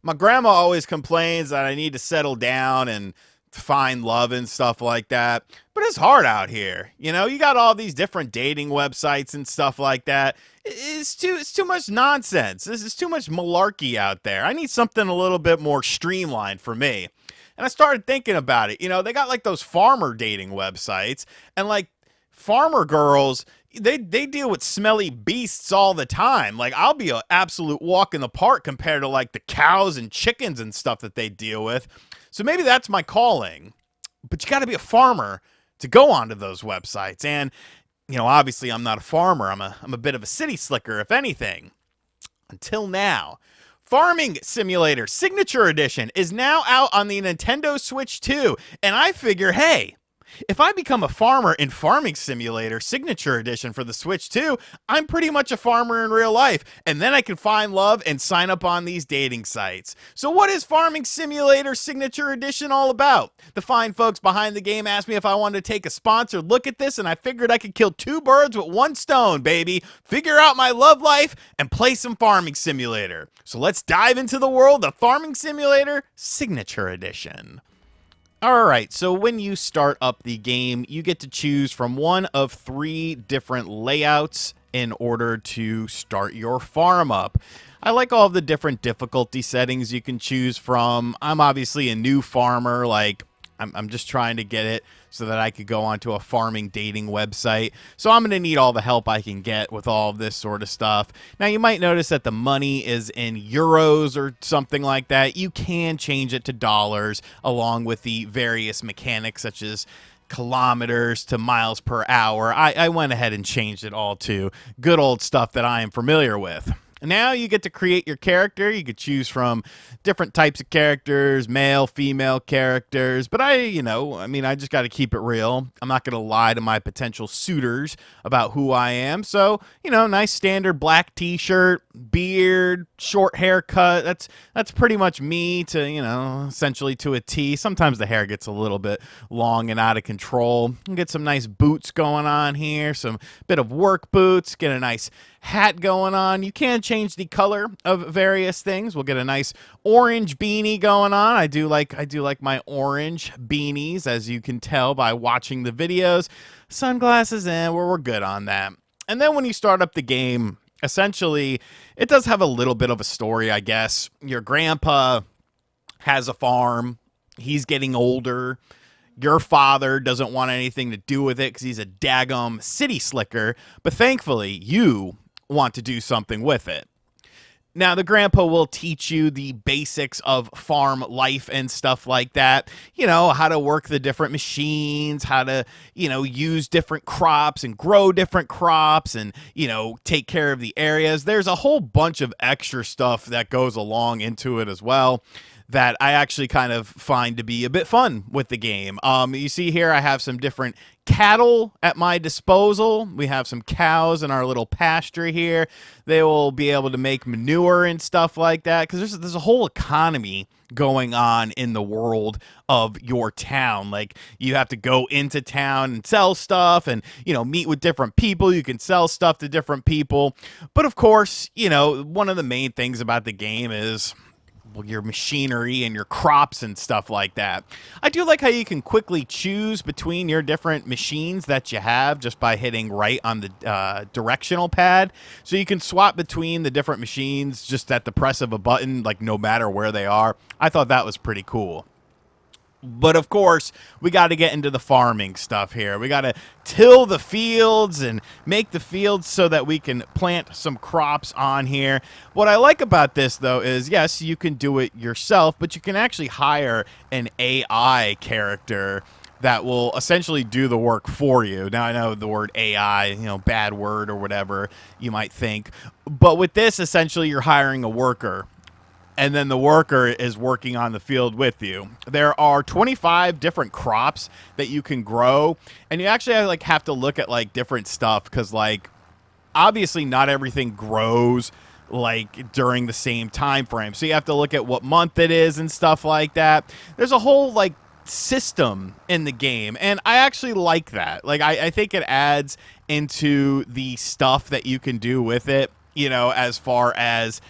My grandma always complains that I need to settle down and find love and stuff like that. But it's hard out here. You know, you got all these different dating websites and stuff like that. It's too much nonsense. This is too much malarkey out there. I need something a little bit more streamlined for me. And I started thinking about it. You know, they got like those farmer dating websites, and like farmer girls, they deal with smelly beasts all the time. Like, I'll be an absolute walk in the park compared to like the cows and chickens and stuff that they deal with. So maybe that's my calling. But you got to be a farmer to go onto those websites. And you know, obviously I'm not a farmer. I'm a bit of a city slicker, if anything. Until now. Farming Simulator Signature Edition is now out on the Nintendo Switch 2. And I figure, hey, if I become a farmer in Farming Simulator Signature Edition for the Switch 2, I'm pretty much a farmer in real life. And then I can find love and sign up on these dating sites. So what is Farming Simulator Signature Edition all about? The fine folks behind the game asked me if I wanted to take a sponsored look at this, and I figured I could kill two birds with one stone, baby. Figure out my love life and play some Farming Simulator. So let's dive into the world of Farming Simulator Signature Edition. Alright, so when you start up the game, you get to choose from one of three different layouts in order to start your farm up. I like all of the different difficulty settings you can choose from. I'm obviously a new farmer, like I'm just trying to get it so that I could go onto a farming dating website. So I'm going to need all the help I can get with all of this sort of stuff. Now, you might notice that the money is in euros or something like that. You can change it to dollars along with the various mechanics such as kilometers to miles per hour. I went ahead and changed it all to good old stuff that I am familiar with. Now you get to create your character. You could choose from different types of characters, male, female characters. But I just got to keep it real. I'm not going to lie to my potential suitors about who I am. So, nice standard black t-shirt, beard, short haircut. That's pretty much me to, essentially to a T. Sometimes the hair gets a little bit long and out of control. Get some nice boots going on here, some bit of work boots, get a nice hat going on. You can change the color of various things. We'll get a nice orange beanie going on. I do like my orange beanies, as you can tell by watching the videos. Sunglasses, and we're good on that. And then when you start up the game, essentially, it does have a little bit of a story, I guess. Your grandpa has a farm. He's getting older. Your father doesn't want anything to do with it because he's a daggum city slicker. But thankfully, you want to do something with it. Now, the grandpa will teach you the basics of farm life and stuff like that. How to work the different machines, how to, use different crops and grow different crops and, take care of the areas. There's a whole bunch of extra stuff that goes along into it as well that I actually kind of find to be a bit fun with the game. You see here I have some different cattle at my disposal. We have some cows in our little pasture here. They will be able to make manure and stuff like that because there's a whole economy going on in the world of your town. Like, you have to go into town and sell stuff and, meet with different people. You can sell stuff to different people. But of course, one of the main things about the game is your machinery and your crops and stuff like that. I do like how you can quickly choose between your different machines that you have just by hitting right on the directional pad. So you can swap between the different machines just at the press of a button, like no matter where they are. I thought that was pretty cool. But of course, we got to get into the farming stuff here. We got to till the fields and make the fields so that we can plant some crops on here. What I like about this, though, is yes, you can do it yourself, but you can actually hire an AI character that will essentially do the work for you. Now, I know the word AI, bad word or whatever you might think. But with this, essentially, you're hiring a worker. And then the worker is working on the field with you. There are 25 different crops that you can grow, and you actually have to look at different stuff because obviously not everything grows during the same time frame. So you have to look at what month it is and stuff like that. There's a whole system in the game, and I actually like that. I think it adds into the stuff that you can do with it, as far as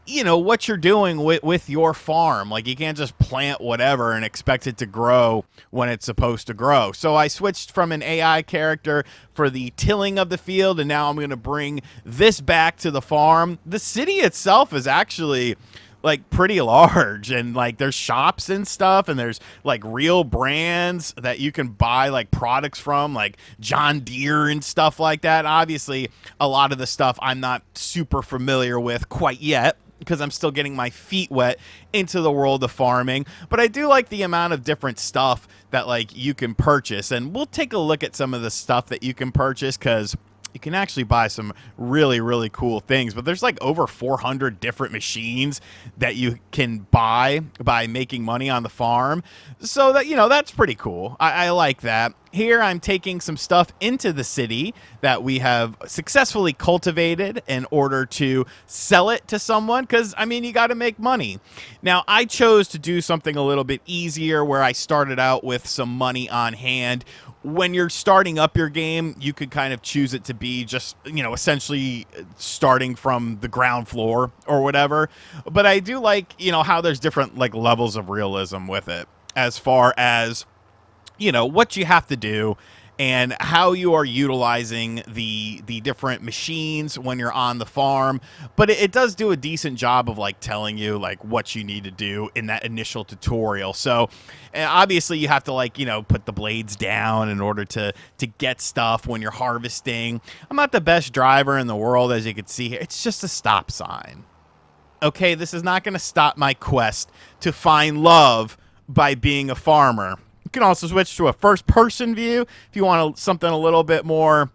what you're doing with your farm. Like, you can't just plant whatever and expect it to grow when it's supposed to grow. So I switched from an AI character for the tilling of the field, and now I'm going to bring this back to the farm. The city itself is actually like pretty large, and like there's shops and stuff, and there's like real brands that you can buy like products from, like John Deere and stuff like that. Obviously a lot of the stuff I'm not super familiar with quite yet, because I'm still getting my feet wet into the world of farming. But I do like the amount of different stuff that like you can purchase, and we'll take a look at some of the stuff that you can purchase, because you can actually buy some really, really cool things. But there's like over 400 different machines that you can buy by making money on the farm. So that, that's pretty cool. I like that. Here I'm taking some stuff into the city that we have successfully cultivated in order to sell it to someone, because, I mean, you got to make money. Now, I chose to do something a little bit easier, where I started out with some money on hand. When you're starting up your game, you could kind of choose it to be just, essentially starting from the ground floor or whatever. But I do like, how there's different like levels of realism with it, as far as, what you have to do and how you are utilizing the different machines when you're on the farm. But it does do a decent job of like telling you like what you need to do in that initial tutorial. So obviously you have to like, put the blades down in order to get stuff when you're harvesting. I'm not the best driver in the world, as you can see here. It's just a stop sign. Okay, this is not going to stop my quest to find love by being a farmer. You can also switch to a first-person view if you want something a little bit more,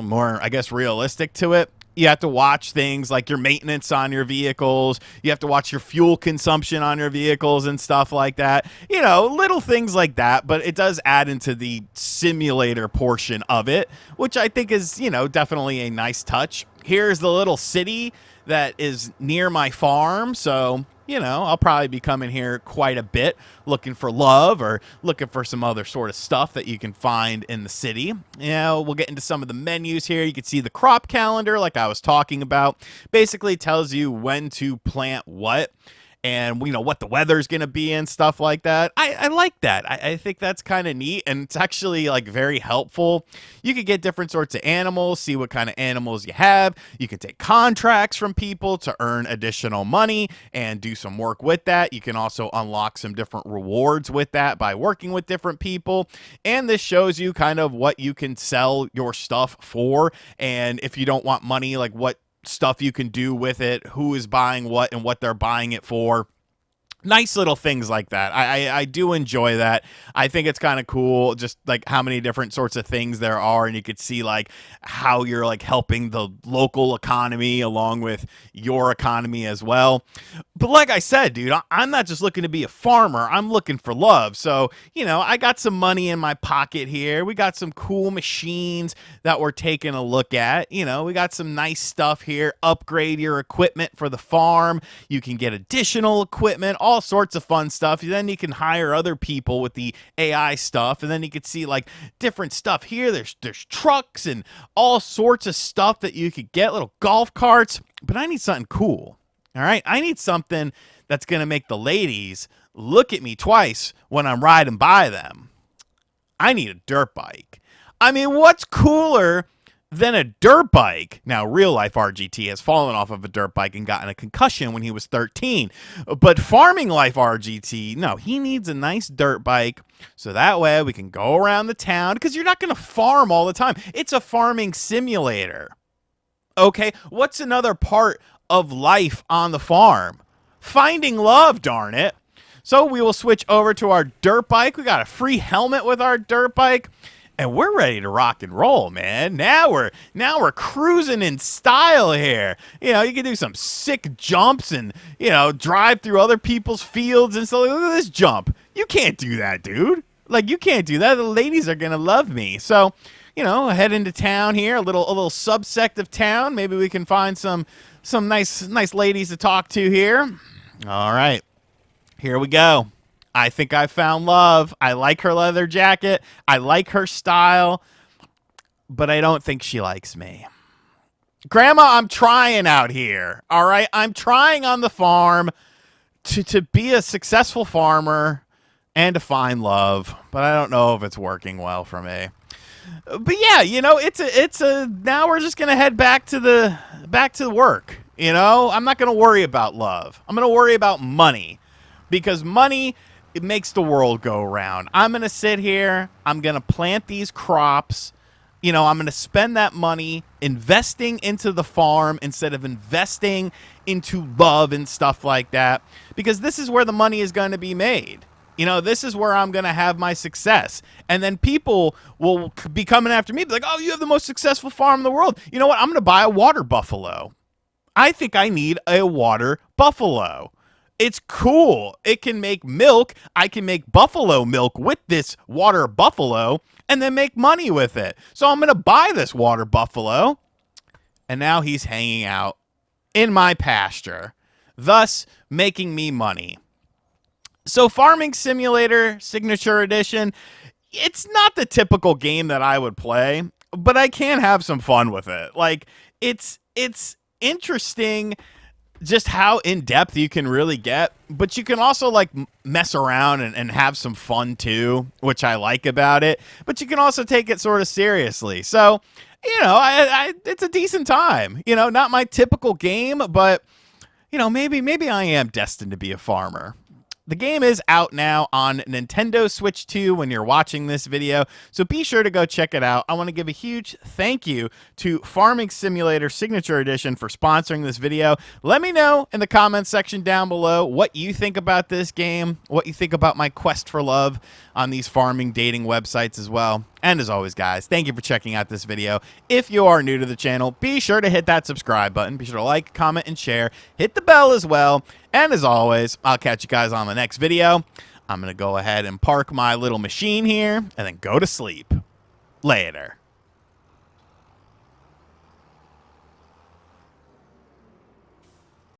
more, I guess, realistic to it. You have to watch things like your maintenance on your vehicles. You have to watch your fuel consumption on your vehicles and stuff like that. Little things like that, but it does add into the simulator portion of it, which I think is, definitely a nice touch. Here's the little city that is near my farm, so I'll probably be coming here quite a bit, looking for love or looking for some other sort of stuff that you can find in the city. We'll get into some of the menus here. You can see the crop calendar, like I was talking about. Basically tells you when to plant what, and what the weather's gonna be and stuff like that. I like that. I think that's kind of neat, and it's actually like very helpful. You can get different sorts of animals, see what kind of animals you have. You can take contracts from people to earn additional money and do some work with that. You can also unlock some different rewards with that by working with different people, and this shows you kind of what you can sell your stuff for, and if you don't want money, like what stuff you can do with it, who is buying what and what they're buying it for. Nice little things like that. I do enjoy that. I think it's kind of cool, just like how many different sorts of things there are, and you could see like how you're like helping the local economy along with your economy as well. But like I said, dude, I'm not just looking to be a farmer. I'm looking for love. So, I got some money in my pocket here. We got some cool machines that we're taking a look at. We got some nice stuff here. Upgrade your equipment for the farm. You can get additional equipment, all sorts of fun stuff. Then you can hire other people with the AI stuff, and then you can see like different stuff here. There's trucks and all sorts of stuff that you could get, little golf carts. But I need something cool. All right, I need something that's going to make the ladies look at me twice when I'm riding by them. I need a dirt bike. I mean, what's cooler than a dirt bike? Now, real life RGT has fallen off of a dirt bike and gotten a concussion when he was 13. But farming life RGT, no, he needs a nice dirt bike so that way we can go around the town, because you're not going to farm all the time. It's a farming simulator. Okay, what's another part of life on the farm? Finding love, darn it. So we will switch over to our dirt bike. We got a free helmet with our dirt bike, and we're ready to rock and roll, man. Now we're cruising in style here. You can do some sick jumps and, drive through other people's fields and so look at this jump. You can't do that, dude. Like, you can't do that. The ladies are going to love me. So, head into town here, a little subsect of town. Maybe we can find some nice ladies to talk to here. All right, here we go. I think I found love. I like her leather jacket. I like her style, but I don't think she likes me. Grandma, I'm trying out here. All right, I'm trying on the farm to be a successful farmer and to find love, but I don't know if it's working well for me. But yeah, it's a now we're just gonna head back to the work. I'm not gonna worry about love. I'm gonna worry about money, because money, it makes the world go around. I'm gonna sit here. I'm gonna plant these crops. I'm going to spend that money investing into the farm instead of investing into love and stuff like that, because this is where the money is going to be made. This is where I'm going to have my success. And then people will be coming after me, be like, oh, you have the most successful farm in the world. You know what? I'm going to buy a water buffalo. I think I need a water buffalo. It's cool. It can make milk. I can make buffalo milk with this water buffalo and then make money with it. So I'm going to buy this water buffalo. And now he's hanging out in my pasture, thus making me money. So Farming Simulator Signature Edition, it's not the typical game that I would play, but I can have some fun with it. Like, it's interesting just how in depth you can really get, but you can also like mess around and have some fun too, which I like about it. But you can also take it sort of seriously. So, it's a decent time. Not my typical game, but maybe I am destined to be a farmer. The game is out now on Nintendo Switch 2 when you're watching this video, so be sure to go check it out. I want to give a huge thank you to Farming Simulator Signature Edition for sponsoring this video. Let me know in the comments section down below what you think about this game, what you think about my quest for love on these farming dating websites as well. And as always, guys, thank you for checking out this video. If you are new to the channel, be sure to hit that subscribe button. Be sure to like, comment, and share. Hit the bell as well. And as always, I'll catch you guys on the next video. I'm going to go ahead and park my little machine here and then go to sleep. Later.